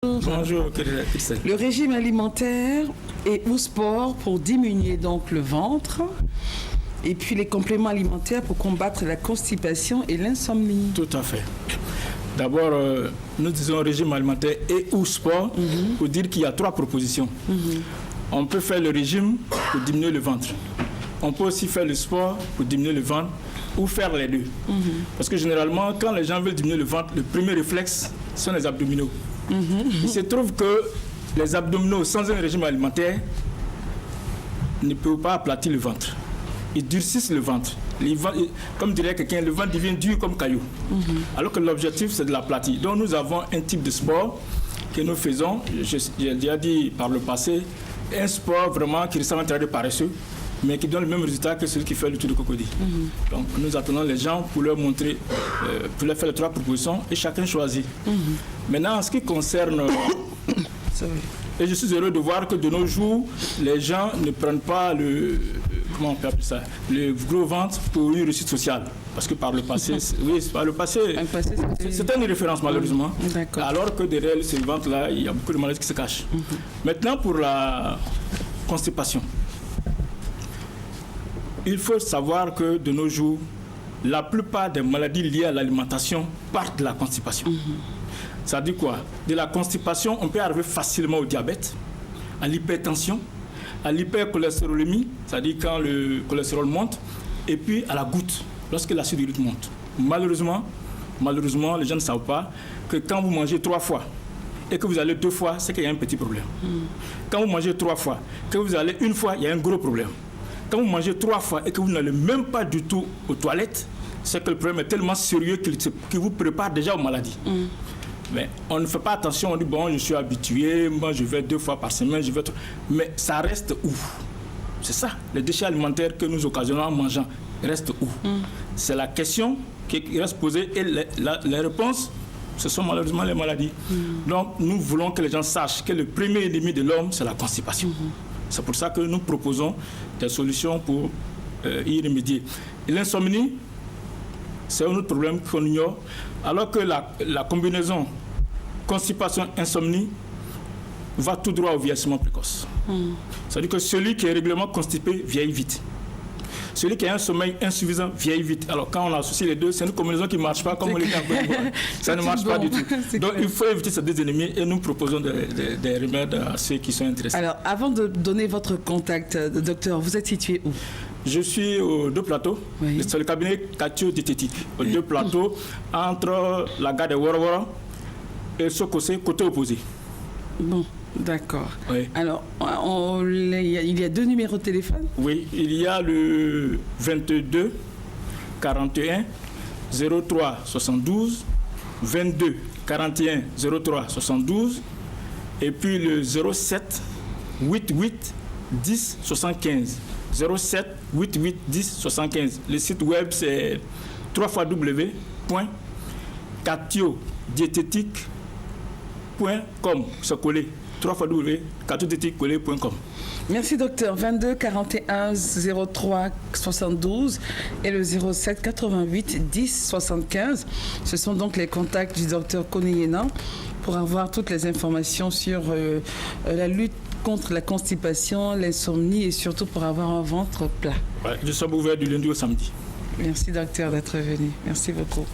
Bonjour, Christelle. Le régime alimentaire et au sport pour diminuer donc le ventre. Et puis les compléments alimentaires pour combattre la constipation et l'insomnie. Tout à fait. D'abord, nous disons régime alimentaire et ou sport pour dire qu'il y a trois propositions. On peut faire le régime pour diminuer le ventre. On peut aussi faire le sport pour diminuer le ventre ou faire les deux. Parce que généralement, quand les gens veulent diminuer le ventre, le premier réflexe sont les abdominaux. Il se trouve que les abdominaux sans un régime alimentaire ne peuvent pas aplatir le ventre. Ils durcissent le ventre. Comme dirait quelqu'un, le ventre devient dur comme caillou. Alors que l'objectif, c'est de l'aplatir. Donc nous avons un type de sport que nous faisons, j'ai déjà dit par le passé, un sport vraiment qui ressemble à un travail de paresseux, mais qui donne le même résultat que celui qui fait le tour de crocodile. Donc nous attendons les gens pour leur montrer, pour leur faire les trois propositions et chacun choisit. Maintenant, en ce qui concerne... et je suis heureux de voir que de nos jours, les gens ne prennent pas le... Comment on peut appeler ça? Le gros ventre pour une réussite sociale. Parce que par le passé, oui, par le passé, c'était une référence malheureusement. Alors que derrière ce ventre-là, il y a beaucoup de maladies qui se cachent. Maintenant, pour la constipation. Il faut savoir que de nos jours, la plupart des maladies liées à l'alimentation partent de la constipation. Ça dit quoi? De la constipation, on peut arriver facilement au diabète, à l'hypertension, à l'hypercholestérolémie, c'est-à-dire quand le cholestérol monte, et puis à la goutte, lorsque l'acide urique monte. Malheureusement, les gens ne savent pas que quand vous mangez 3 fois et que vous allez 2 fois, c'est qu'il y a un petit problème. Quand vous mangez 3 fois, que vous allez 1 fois, il y a un gros problème. Quand vous mangez 3 fois et que vous n'allez même pas du tout aux toilettes, c'est que le problème est tellement sérieux qu'il vous prépare déjà aux maladies. Mais on ne fait pas attention, on dit bon, je suis habitué, moi je vais 2 fois par semaine, je vais... Mais ça reste où? C'est ça, les déchets alimentaires que nous occasionnons en mangeant restent où? C'est la question qui reste posée et les réponses, ce sont malheureusement les maladies. Donc nous voulons que les gens sachent que le premier ennemi de l'homme, c'est la constipation. C'est pour ça que nous proposons des solutions pour y remédier. Et l'insomnie, c'est un autre problème qu'on ignore, alors que la combinaison constipation-insomnie va tout droit au vieillissement précoce. C'est-à-dire que celui qui est régulièrement constipé vieillit vite. Celui qui a un sommeil insuffisant vieillit vite. Alors quand on associe les deux, c'est une combinaison qui ne marche pas comme on l'était en Côte d'Ivoire. Ça ne marche pas du tout. Donc il faut éviter ces deux ennemis et nous proposons des remèdes à ceux qui sont intéressés. Alors avant de donner votre contact, docteur, vous êtes situé où? Je suis aux Deux Plateaux, c'est le cabinet cardio-diététique, aux Deux Plateaux, entre la gare de Wara et Sokosé, côté opposé. Bon, d'accord. Alors, il y a 2 numéros de téléphone? Oui, il y a le 22 41 03 72, 22 41 03 72, et puis le 07 88 10 75. 07 88 10 75. Le site web c'est www.cardiodiététique.com. C'est collé. www.cardiodiététique.com. Merci docteur. 22 41 03 72 et le 07 88 10 75. Ce sont donc les contacts du docteur Koneyena pour avoir toutes les informations sur la lutte contre la constipation, l'insomnie et surtout pour avoir un ventre plat. Nous sommes ouverts du lundi au samedi. Merci docteur d'être venu. Merci beaucoup.